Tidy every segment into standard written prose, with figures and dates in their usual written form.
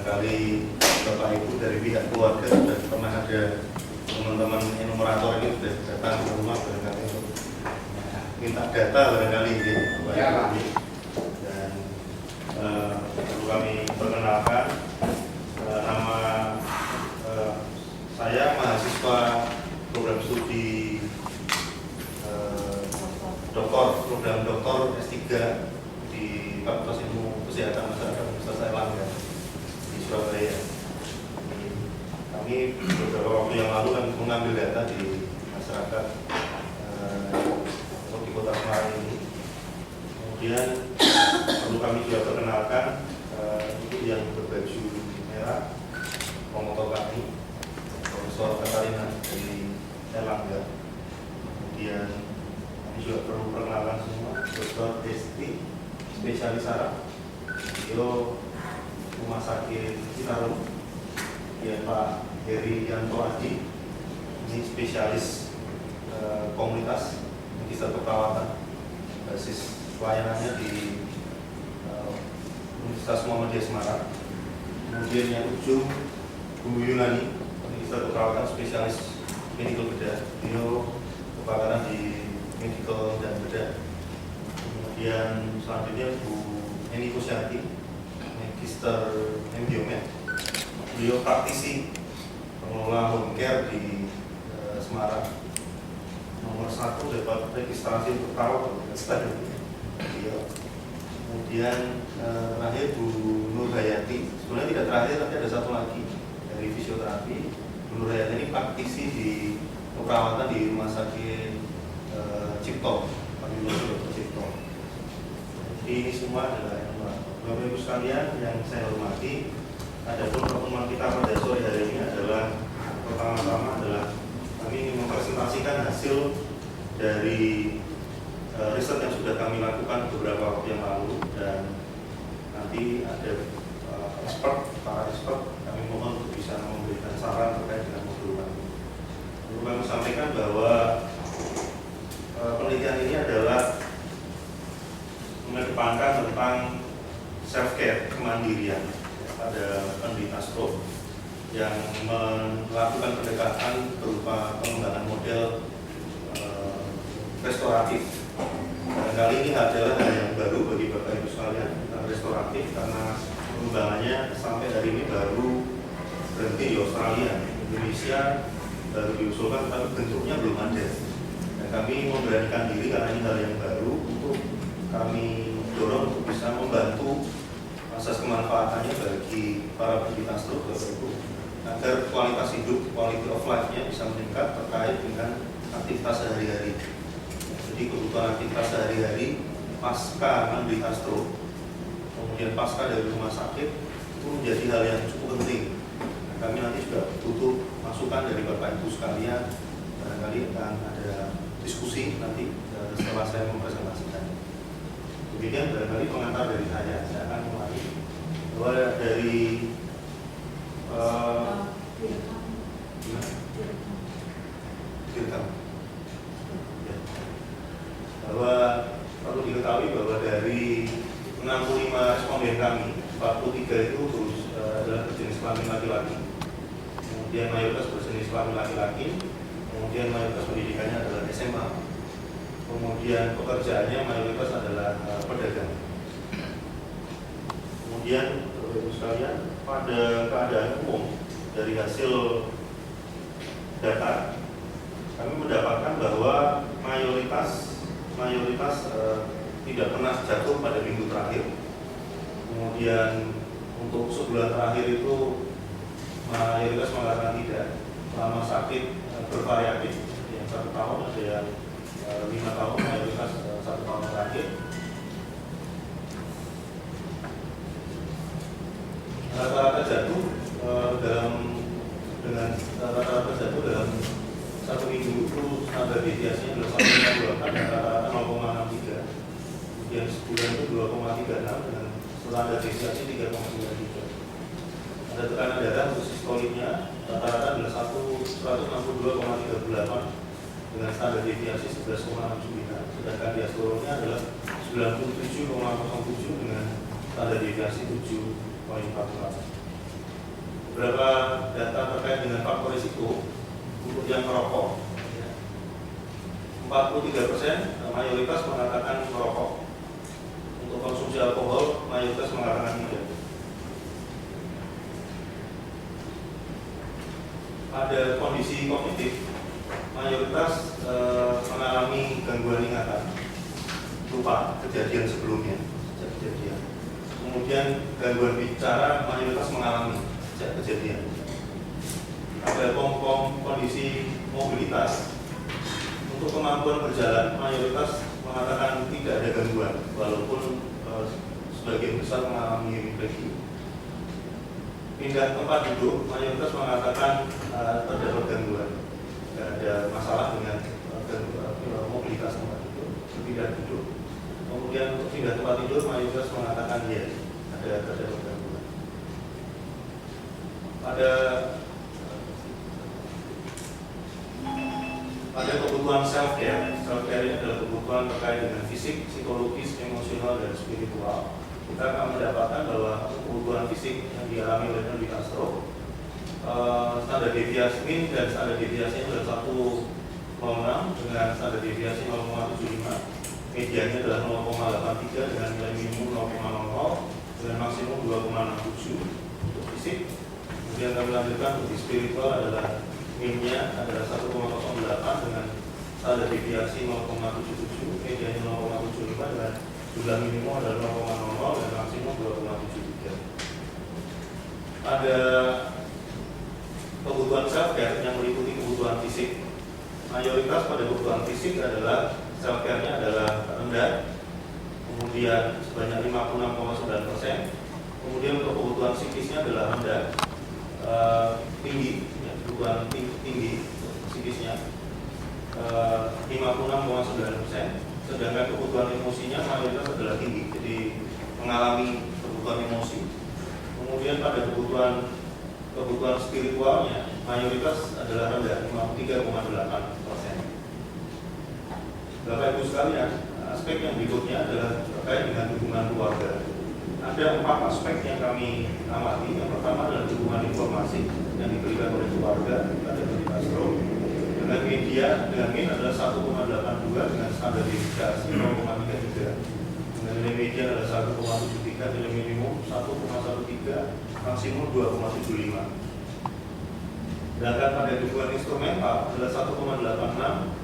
barangkali Bapak Ibu dari pihak keluarga sudah pernah ada teman-teman enumerator ini sudah datang ke rumah barangkali untuk minta data barangkali ya. Dan perlu kami perkenalkan nama saya mahasiswa program studi program doktor S3 di Fakultas Ilmu Kesehatan Masyarakat Universitas Airlangga di Surabaya. Kami beberapa waktu yang lalu kan mengambil data di masyarakat di Kota Semarang ini. Kemudian perlu kami juga perkenalkan itu yang berbaju merah, promotor kami, Profesor Katarina dari Airlangga. Kemudian kami juga perlu perkenalan semua, Dr. Desti, spesialis saraf, beliau Rumah Sakit Citarum. Kemudian Pak Heri Yanto Adi, ini spesialis komunitas Magister Keperawatan, basis pelayanannya di Universitas Muhammadiyah Semarang. Kemudian yang ujung Bu Yunani, Magister Keperawatan, spesialis medical bedah, beliau kebakaran di medical dan bedah. Kemudian selanjutnya Bu Eni Kusyati, Magister Biomed, beliau praktisi pengelola home care di Semarang. Nomor 1 dapat registrasi untuk perawat beliau. Kemudian terakhir Bu Nur Hayati, sebenarnya tidak terakhir tapi ada satu lagi dari fisioterapi. Bu Nur Hayati ini praktisi di keperawatan di Rumah Sakit Cipto, Pak Dr. Cipto. Jadi ini semua adalah Bapak Ibu sekalian yang saya hormati. Adapun pertemuan kita pada sore hari ini adalah pertama-tama adalah kami ingin mempresentasikan hasil dari riset yang sudah kami lakukan beberapa waktu yang lalu, dan nanti ada para expert kami mohon untuk bisa memberikan saran terkait dengan modul kami. Perlu kami sampaikan bahwa penelitian ini adalah mengedepankan tentang self-care, kemandirian pada penderita stroke yang melakukan pendekatan berupa pengembangan model restoratif. Kali ini adalah hal yang baru bagi Bapak Ibu sekalian tentang restoratif, karena pengembangannya sampai hari ini baru berhenti di Australia. Indonesia baru diusulkan tapi bentuknya belum ada. Dan kami memberanikan diri karena ini hal yang baru untuk kami dorong untuk bisa membantu asas kemanfaatannya bagi para penderita stroke, Bapak Ibu, agar kualitas hidup, quality of life-nya bisa meningkat terkait dengan aktivitas sehari-hari. Jadi kebutuhan aktivitas sehari-hari pasca menderita stroke, kemudian pasca dari rumah sakit, itu menjadi hal yang cukup penting. Nah, kami nanti juga butuh masukan dari Bapak Ibu sekalian, barangkali akan ada diskusi nanti setelah saya mempresentasikan. Demikian barangkali pengantar dari saya akan mulai bahwa dari bahwa perlu diketahui bahwa dari 65 responden kami, 43 itu adalah berjenis kelamin laki-laki, kemudian mayoritas berjenis kelamin laki-laki, kemudian mayoritas pendidikannya adalah SMA, kemudian pekerjaannya mayoritas adalah pedagang. Kemudian Bapak-Ibu sekalian, pada keadaan umum dari hasil data kami mendapatkan bahwa mayoritas tidak pernah jatuh pada minggu terakhir. Kemudian untuk sebulan terakhir itu mayoritas mengatakan tidak. Selama sakit bervariatif, yang 1 tahun ada yang 5 tahun, mayoritas 1 tahun terakhir. Rata-rata jatuh dengan rata-rata jatuh dalam 1 minggu itu standar deviasinya adalah 1,28 dan rata-rata 0,63. Kemudian sebulan itu 2,36 dengan standar deviasi 3,93. Ada tekanan darah untuk sistolitnya rata-rata adalah 162,38 dengan standar deviasi 11,69. Sedangkan diastolnya adalah 97,07 dengan standar deviasi 7,48. beberapa data terkait dengan faktor risiko untuk yang merokok. 43% mayoritas mengatakan merokok. Untuk konsumsi alkohol mayoritas mengatakan tidak. Ada kondisi kognitif, mayoritas mengalami gangguan ingatan, lupa kejadian sebelumnya, kejadian. Kemudian gangguan bicara mayoritas mengalami sejak kejadian. Ada kondisi mobilitas. Untuk kemampuan berjalan, mayoritas mengatakan tidak ada gangguan, walaupun sebagian besar mengalami hemiplegia. Pindah tempat duduk, mayoritas mengatakan terdapat gangguan, tidak ada masalah dengan mobilitas tempat duduk, pindah duduk. Kemudian untuk pindah tempat tidur, mayoritas mengatakan ya, terdapat gangguan. Pada kebutuhan self-care ini adalah kebutuhan terkait dengan fisik, psikologis, emosional, dan spiritual. Kita akan mendapatkan bahwa kebutuhan fisik yang dialami oleh Levi Castro, standar deviasi min dan standar deviasi adalah 1,06 dengan standar deviasi 0,75. Medianya adalah 0,83 dengan nilai minimum 0,00 dengan maksimum 2,67 untuk fisik. Kemudian kami lanjutkan untuk spiritual adalah minnya adalah 1,08 dengan standar deviasi 0,77, medianya 0,75 dengan jumlah minimum adalah 0,00 dan maksimum 2,73. Ada kebutuhan self-care yang meliputi kebutuhan fisik. Mayoritas pada kebutuhan fisik adalah self-care-nya adalah rendah, kemudian sebanyak 56,9%. Kemudian untuk kebutuhan psikisnya adalah rendah, tinggi, kebutuhan tinggi psikisnya 56,9%. Sedangkan kebutuhan emosinya mayoritas adalah tinggi, jadi mengalami kebutuhan emosi. Kemudian pada kebutuhan spiritualnya mayoritas adalah rendah, 53,8%. Bapak Ibu sekalian, aspek yang berikutnya adalah terkait dengan dukungan keluarga. Ada 4 aspek yang kami amati. Yang pertama adalah dukungan informasi yang diberikan oleh keluarga pada Levi Castro. Dengan media, dengan min adalah 1,82 dengan standar deviasi 0,33. Dengan nilai media adalah 1,73, nilai minimum 1,13, maksimum 2,75. Sedangkan pada dukungan instrumental adalah 1,86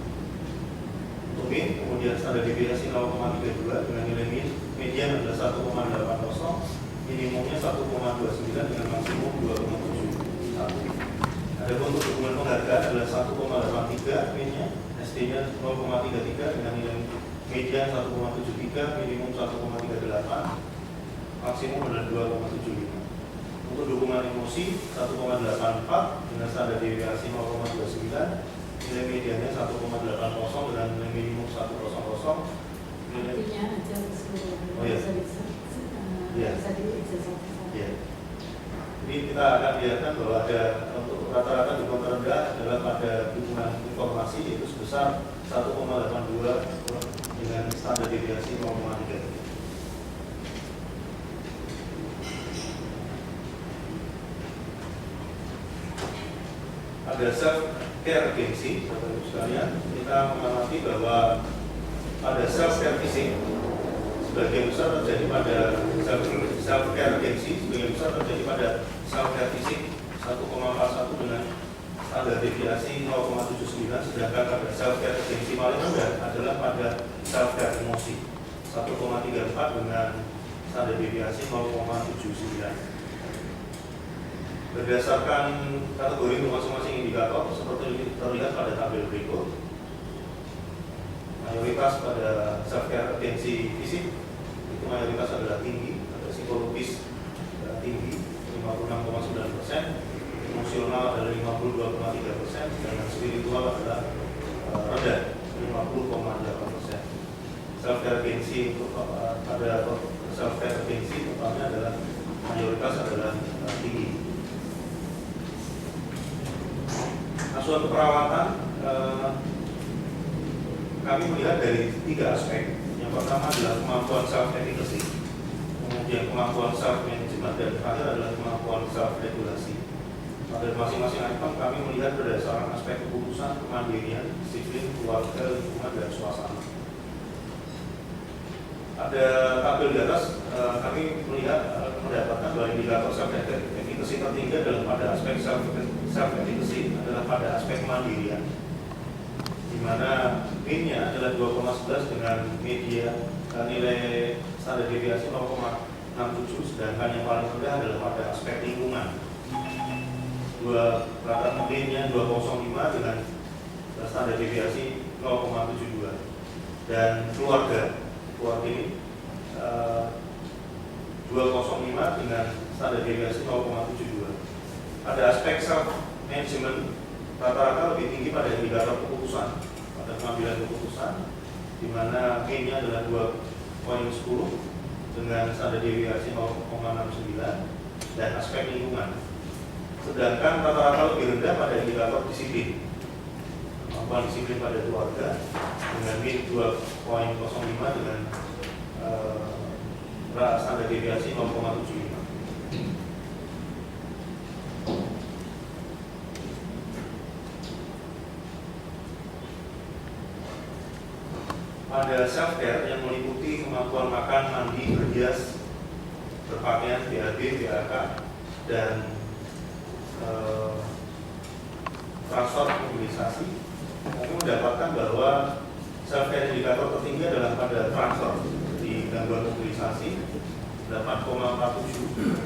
untuk min, kemudian standar deviasi 0,32 dengan nilai min, median adalah 1,80, minimumnya 1,29 dengan maksimum 2,71. Ada untuk dukungan penghargaan adalah 1,83 minnya, SD-nya 0,33 dengan nilai median 1,73, minimum 1,38, maksimum adalah 2,75. Untuk dukungan emosi 1,84 dengan standar deviasi 0,29, nilai mediannya 1,80 dengan nilai minimum 1,00. Artinya aja Oh iya. Iya. Iya. Jadi kita akan lihatkan bahwa ada untuk rata-rata dukungan terendah adalah pada dukungan informasi yaitu sebesar 1,82 dengan standar deviasi 0,3. Ada self-care gengsi, Bapak Ibu sekalian, kita mengamati bahwa pada self-care fisik sebagian besar terjadi pada self-care gengsi, sebagian besar terjadi pada self-care fisik 1,41 dengan standar deviasi 0,79, sedangkan pada self-care gengsi paling rendah adalah pada self-care emosi 1,34 dengan standar deviasi 0,79. Berdasarkan kategori untuk masing-masing indikator seperti terlihat pada tabel berikut. Mayoritas pada self-care gengsi fisik itu mayoritas adalah tinggi, pada psikologis tinggi 56,9%, emosional adalah 52,3%, dan spiritual adalah rendah 50,8%. Self-care gengsi untuk pada self-care gengsi totalnya adalah mayoritas adalah tinggi. Asuhan keperawatan kami melihat dari 3 aspek. Yang pertama adalah kemampuan self-efficacy, kemudian kemampuan self-management, dan terakhir adalah kemampuan self-regulasi. Pada masing-masing item kami melihat berdasarkan aspek keputusan, kemandirian, disiplin, keluarga, lingkungan, dan suasana. Ada tabel di atas, kami melihat mendapatkan bahwa indikator self-efficacy tertinggi adalah pada aspek self-efficacy adalah pada aspek kemandirian, di mana mean-nya adalah 2,11 dengan media nilai standar deviasi 0,67, sedangkan yang paling rendah adalah pada aspek lingkungan. Rata mean-nya 205 dengan standar deviasi 0,72, dan keluarga ini 205 dengan standar deviasi 0,72. Pada aspek self-management rata-rata lebih tinggi pada indikator keputusan, pada pengambilan keputusan, di mana mean-nya adalah 2,10 dengan standar deviasi 0,69, dan aspek lingkungan. Sedangkan rata-rata lebih rendah pada indikator disiplin, kemampuan disiplin pada keluarga dengan mean 2,05 dengan standar deviasi 0,75. Pada self-care yang meliputi kemampuan makan, mandi, berhias, berpakaian, BAB, BAK, dan transfer mobilisasi, kami mendapatkan bahwa self-care indikator tertinggi adalah pada transfer di gangguan mobilisasi 8,47,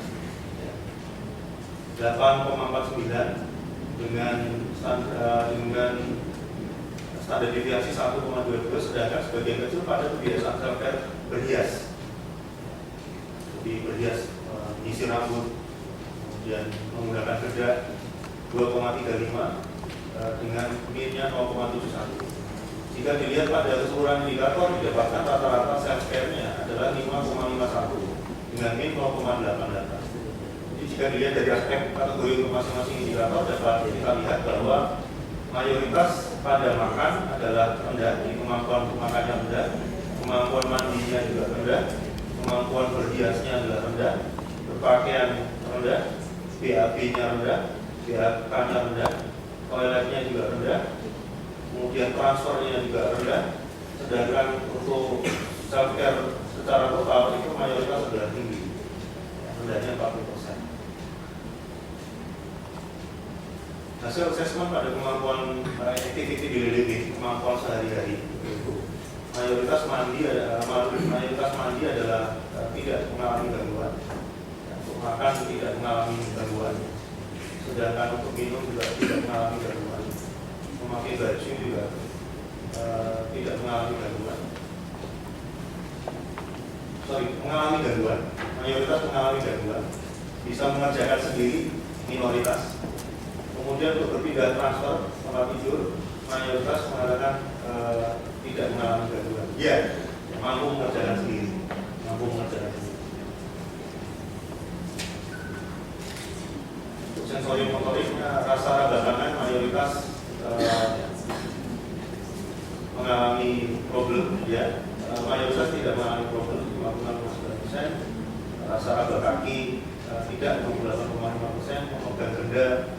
8,49 dengan standar deviasi 1,22, sedangkan sebagian kecil pada kebiasaan self-care berhias, lebih berhias, isi rambut, kemudian menggunakan bedak 2,35 dengan mean-nya 0,71. Jika dilihat pada keseluruhan indikator, didapatkan rata-rata self-care-nya adalah 5,51 dengan mean 0,88. Jadi jika dilihat dari aspek kategori untuk masing-masing indikator, dapat kita lihat bahwa mayoritas pada makan adalah rendah, di kemampuan makan yang rendah, kemampuan mandinya juga rendah, kemampuan berhiasnya adalah rendah, berpakaian rendah, BAB-nya rendah, BAK-nya rendah, toiletnya juga rendah, kemudian transfernya juga rendah, sedangkan untuk self-care secara total itu mayoritas sudah tinggi, rendahnya 40%. Hasil asesmen pada kemampuan activity daily living, kemampuan sehari-hari, mayoritas mandi adalah tidak mengalami gangguan, untuk makan tidak mengalami gangguan, sedangkan untuk minum juga tidak mengalami gangguan, memakai baju juga tidak mengalami gangguan. Mengalami gangguan, mayoritas mengalami gangguan, bisa mengerjakan sendiri minoritas. Kemudian untuk berpindah transfer tempat tidur, mayoritas mengatakan tidak mengalami gangguan. Ya, mampu mengerjakan sendiri, Untuk sensori motoriknya, rasa raba tangan mayoritas mengalami problem, ya. Mayoritas tidak mengalami problem, 56,9%. Rasa raba kaki tidak, 28,5%. Memegang ganda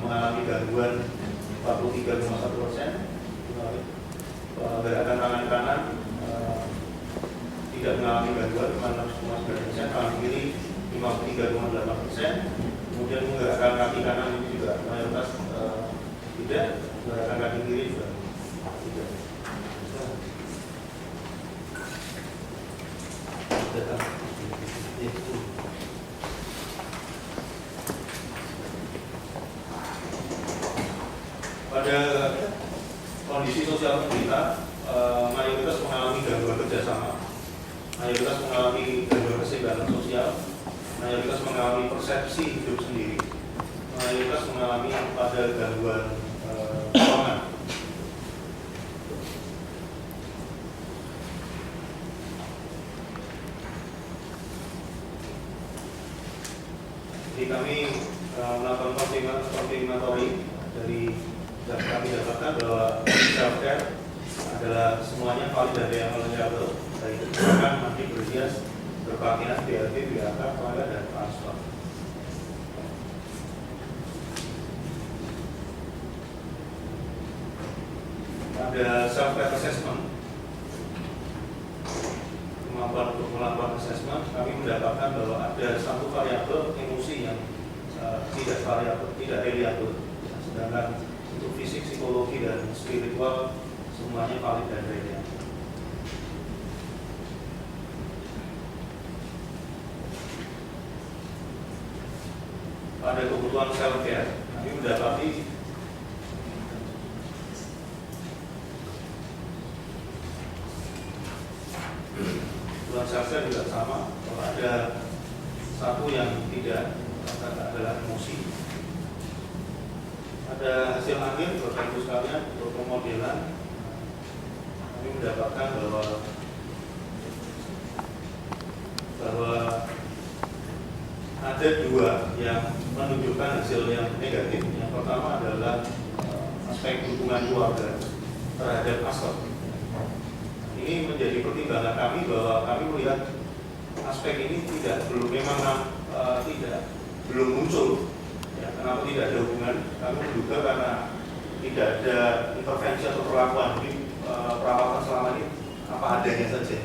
mengalami gangguan 43,1%. Gerakan tangan kanan tidak mengalami gangguan 56,9%. Tangan kiri 53,8%. Kemudian menggerakkan kaki kanan ini juga mayoritas tidak, menggerakkan kaki kiri juga tidak. Pada kondisi sosial kita, mayoritas mengalami gangguan kerjasama, mayoritas mengalami gangguan keseimbangan sosial, mayoritas mengalami persepsi hidup sendiri, mayoritas mengalami pada gangguan keuangan. Jadi kami melakukan konfirmatory dari kami dapatkan bahwa self-care adalah semuanya valid dan reliable, baik makan, mandi, berhias, berpakaian, BAB, BAK, toilet, dan transfer. self-care assessment, kemampuan untuk melakukan assessment, kami mendapatkan bahwa ada satu variabel emosi yang tidak reliable, sedangkan untuk fisik, psikologi, dan spiritual semuanya valid dan reliable. Pada kebutuhan self-care, kami mendapati kebutuhan self-care juga sama, kalau ada satu yang tidak adalah emosi. Ada hasil akhir Bapak Ibu sekalian untuk pemodelan, kami mendapatkan bahwa ada dua yang menunjukkan hasil yang negatif. Yang pertama adalah aspek hubungan keluarga terhadap aspek. Ini menjadi pertimbangan kami bahwa kami melihat aspek ini belum muncul. Ya, kenapa tidak ada hubungan? Kami menduga karena tidak ada intervensi atau perlakuan. Jadi perawatan selama ini apa adanya saja,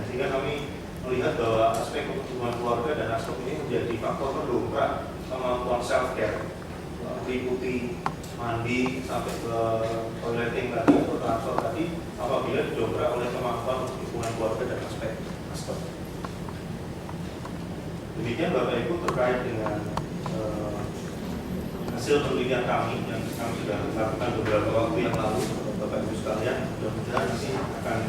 sehingga kami melihat bahwa aspek hubungan keluarga dan aspek ini menjadi faktor pendongkrak kemampuan self-care, meliputi mandi sampai ke toileting tadi atau transfer tadi, apabila didongkrak oleh kemampuan hubungan keluarga dan aspek. Demikian Bapak Ibu terkait dengan hasil penelitian kami yang kami sudah lakukan beberapa waktu yang lalu, Bapak Ibu sekalian. Mudah-mudahan ini akan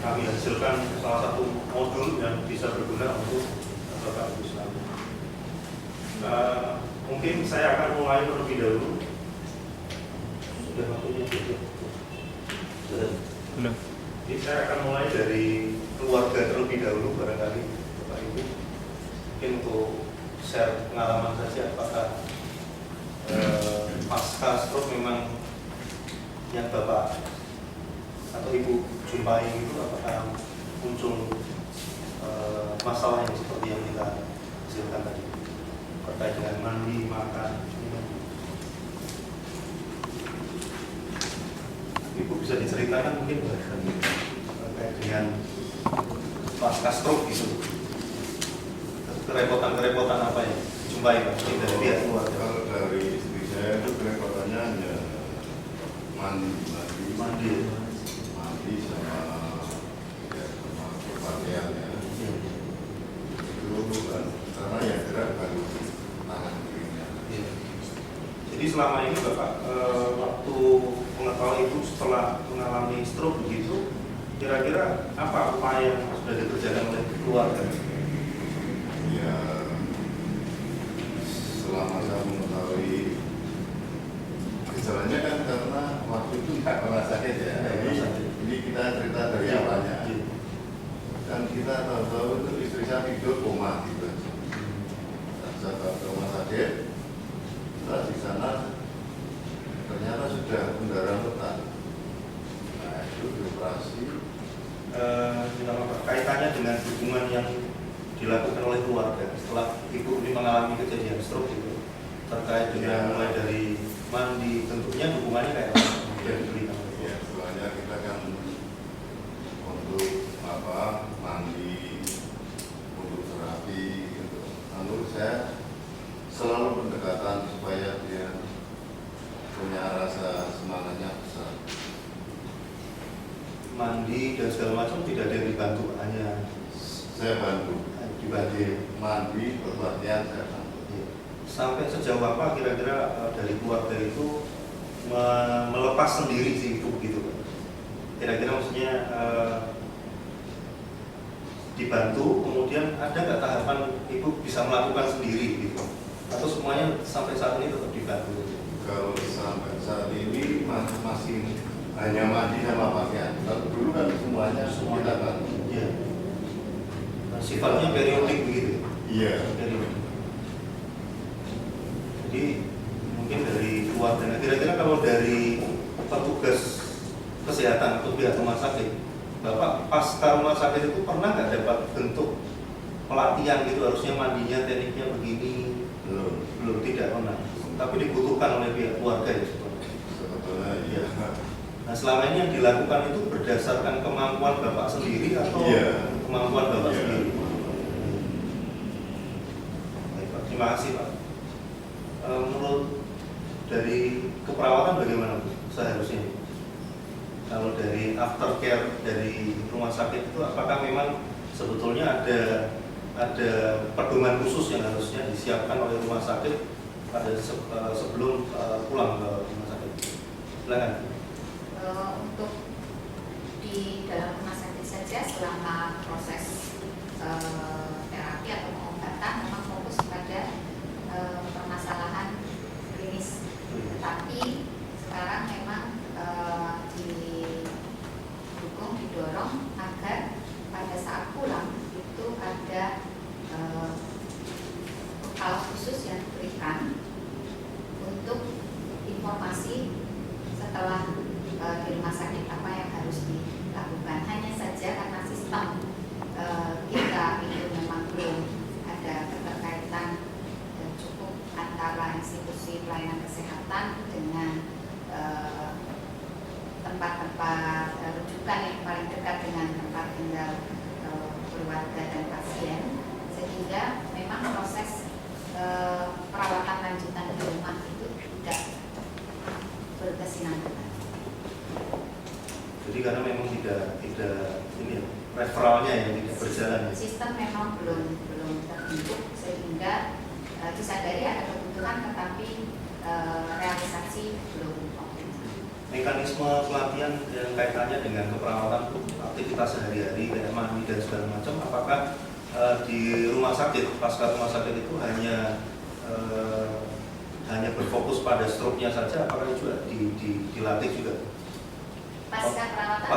kami hasilkan salah satu modul yang bisa berguna untuk Bapak Ibu sekalian. Mungkin saya akan mulai terlebih dahulu. Sudah waktunya belum? Jadi saya akan mulai dari keluarga terlebih dahulu barangkali Bapak Ibu. Mungkin untuk share pengalaman saja, apakah pasca stroke memang yang Bapak atau Ibu jumpai itu, apakah muncul masalah yang seperti yang kita hasilkan tadi terkait dengan mandi, makan. Ibu bisa diceritakan mungkin terkait dengan pasca stroke gitu, kerepotan apa yang jumpai Pak dari pihak keluarga? Kalau dari istri saya itu kerepotannya hanya mandi sama berpakaian ya. Itu kan karena yang gerak baru tangan kirinya. Jadi selama ini Bapak waktu mengetahui Ibu setelah mengalami stroke begitu, kira-kira apa upaya yang sudah dikerjakan oleh keluarga? Ya, selama saya mengetahui gejalanya kan karena waktu itu nggak pernah sakit ya. Ini kita cerita dari awalnya. Dan kita tahu itu istri saya tidur koma gitu. Saya bawa ke rumah sakit. Setelah di sana ternyata sudah pendarahan letak. Nah itu dioperasi. Kaitannya dengan hubungan yang dilakukan oleh keluarga setelah Ibu ini mengalami kejadian stroke itu, terkait dengan mulai dari mandi, tentunya hubungannya kayak apa? Ya, setelahnya kita kan untuk mandi, untuk terapi gitu. Lalu saya selalu pendekatan supaya dia punya rasa semangatnya besar. Mandi dan segala macam tidak ada yang dibantu, hanya Saya bantu. dibantu. Mandi, berpakaian saya bantu. Sampai sejauh apa kira-kira dari keluarga itu melepas sendiri si Ibu gitu? Kira-kira maksudnya dibantu, kemudian ada nggak tahapan Ibu bisa melakukan sendiri gitu? Atau semuanya sampai saat ini tetap dibantu? Kalau sampai saat ini masih hanya mandi sama pakaian. Kalau dulu kan semuanya kita bantu. Iya. Sifatnya periodik begitu? Iya. Periodik. Jadi mungkin dari keluarga, kira-kira kalau dari petugas kesehatan atau pihak rumah sakit, Bapak pasca rumah sakit itu pernah nggak dapat bentuk pelatihan gitu, harusnya mandinya tekniknya begini? Belum, tidak pernah. Tapi dibutuhkan oleh pihak keluarga ya? Sebetulnya iya. Nah selama ini yang dilakukan itu berdasarkan kemampuan Bapak sendiri atau kemampuan Bapak sendiri? Baik, Pak. Terima kasih Pak. Menurut dari keperawatan bagaimana Bu seharusnya? Kalau dari aftercare dari rumah sakit itu apakah memang sebetulnya ada pedoman khusus yang harusnya disiapkan oleh rumah sakit pada sebelum pulang ke rumah sakit? Silakan. Untuk di dalam rumah sakit saja selama proses terapi atau pengobatan memang fokus pada permasalahan klinis. Tapi sekarang memang didorong agar pada saat pulang itu ada bekal khusus yang diberikan untuk informasi setelah di rumah sakit apa yang harus dilakukan. Hanya saja karena sistem kita itu memang belum ada keterkaitan cukup antara institusi pelayanan kesehatan dengan tempat-tempat rujukan yang paling dekat dengan tempat tinggal keluarga dan pasien, sehingga memang proses perawatan lanjutan di rumah itu tidak berkesinambungan. Jadi karena memang tidak ini ya, referralnya yang tidak berjalan. Sistem memang belum terbentuk sehingga disadari ada kebutuhan tetapi realisasi belum optimal. Mekanisme pelatihan yang kaitannya dengan keperawatan aktivitas sehari-hari kayak mandi dan segala macam, apakah di rumah sakit pasca rumah sakit itu hanya berfokus pada stroke-nya saja, apakah juga dilatih juga? Pasca perawatan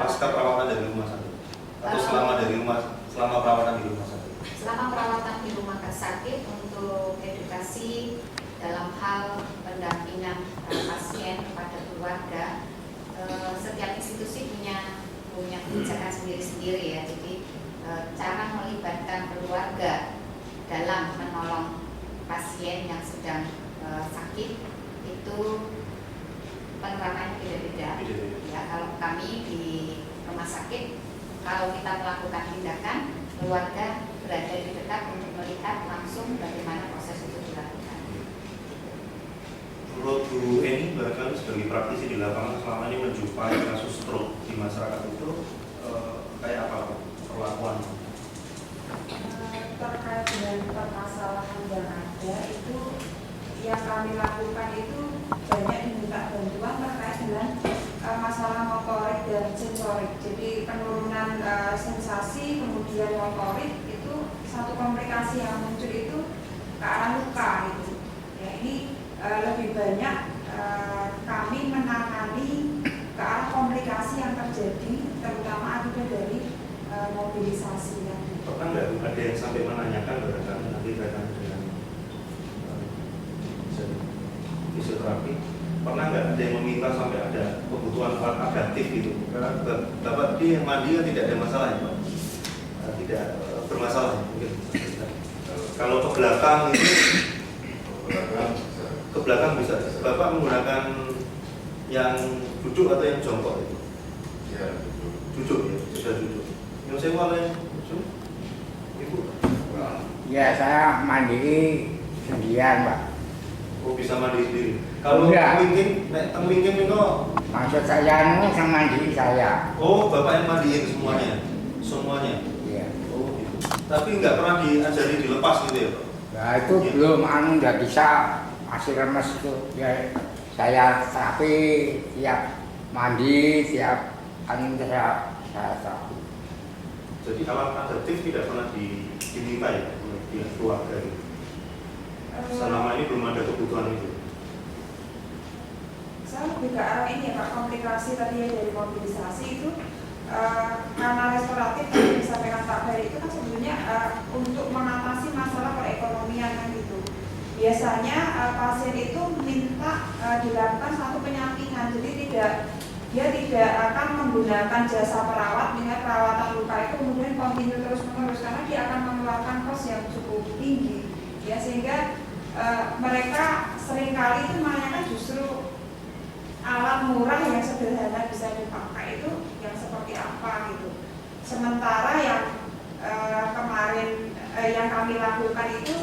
pasca perawatan dari rumah sakit atau selama perawatan di rumah sakit? Selama perawatan di rumah sakit untuk edukasi dalam hal pendampingan pasien kepada keluarga, setiap institusi punya kebijakan sendiri-sendiri ya. Jadi cara melibatkan keluarga dalam menolong pasien yang sedang sakit itu penerapannya beda-beda. Ya, kalau kami di rumah sakit, kalau kita melakukan tindakan, keluarga berada di dekat untuk melihat langsung bagaimana proses itu dilakukan. Menurut Bu Eni, barangkali sebagai praktisi di lapangan selama ini menjumpai kasus stroke di masyarakat itu kayak apa perlakuan? Terkait dengan permasalahan yang ada itu, yang kami lakukan itu banyak diminta bantuan terkait dengan masalah motorik dan sensorik. Jadi penurunan sensasi kemudian motorik itu satu komplikasi yang muncul itu ke arah luka itu. Ya, ini lebih banyak kami menangani ke arah komplikasi yang terjadi terutama akibat dari mobilisasi yang Pernah nggak ada yang sampai menanyakan barangkali nanti kaitan dengan fisioterapi? Pernah nggak ada yang meminta sampai ada kebutuhan alat adaptif gitu? Karena Bapak tadi yang mandi kan tidak ada masalah ya Pak? Tidak bermasalah ya, mungkin. Kalau ke belakang itu ke belakang bisa. Bapak menggunakan yang duduk atau yang jongkok itu? Ya, Duduk ya, sudah duduk. Yang saya mulai duduk. Ibu? Ya, saya mandiri sendirian, Pak. Oh, bisa mandi sendiri. Kalau mungkin itu Maksud saya sang mandiri saya. oh, Bapak yang mandiin semuanya. Iya. Oh, gitu. Tapi nggak pernah diajari dilepas gitu ya, Pak? Nah, itu Ya. belum nggak bisa masih lemes itu. Ya, saya terapi tiap mandi, tiap saya terapi. Jadi alat adaptif tidak pernah diminta ya oleh pihak keluarga gitu. Selama ini belum ada kebutuhan itu. saya lebih ke arah ini ya Pak, komplikasi tadi ya dari mobilisasi itu karena restoratif yang disampaikan Pak Ferry itu kan sebetulnya untuk mengatasi masalah perekonomian kan gitu. Biasanya pasien itu minta dilakukan satu penyampingan, jadi dia tidak akan menggunakan jasa perawat dengan perawatan luka itu kemudian kontinu terus menerus karena dia akan mengeluarkan kos yang cukup tinggi ya, sehingga mereka seringkali itu menanyakan justru alat murah yang sederhana bisa dipakai itu yang seperti apa gitu. Sementara yang kemarin yang kami lakukan itu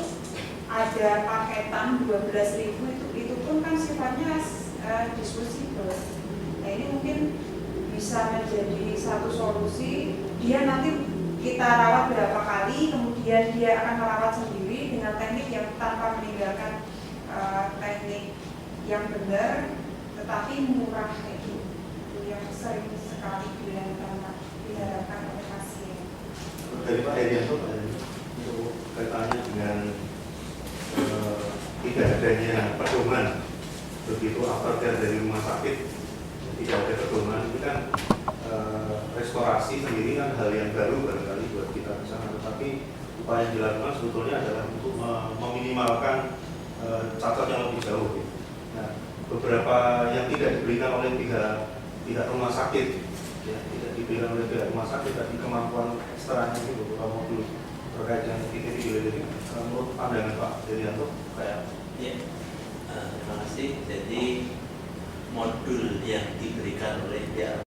ada paketan 12.000 itu pun kan sifatnya disposable. Nah ini mungkin bisa menjadi satu solusi. Dia nanti kita rawat berapa kali, kemudian dia akan merawat sendiri dengan teknik yang tanpa meninggalkan teknik yang benar, tetapi murah itu yang sering sekali diharapkan oleh pasien. Dari Pak Herianto, Pak Herianto, untuk kaitannya dengan tidak adanya pedoman begitu aftercare dari rumah sakit, tidak ada pedoman itu kan restorasi sendiri kan hal yang baru barangkali buat kita di sana, tetapi upaya yang dilakukan sebetulnya adalah untuk meminimalkan cacat yang lebih jauh. Gitu. Nah, beberapa yang tidak diberikan oleh pihak rumah sakit, ya, tidak diberikan oleh pihak rumah sakit tadi kemampuan ekstranya itu beberapa modul terkait dengan titik ini. Menurut pandangan Pak Herianto kayak ya, terima kasih. Jadi modul yang diberikan oleh pihak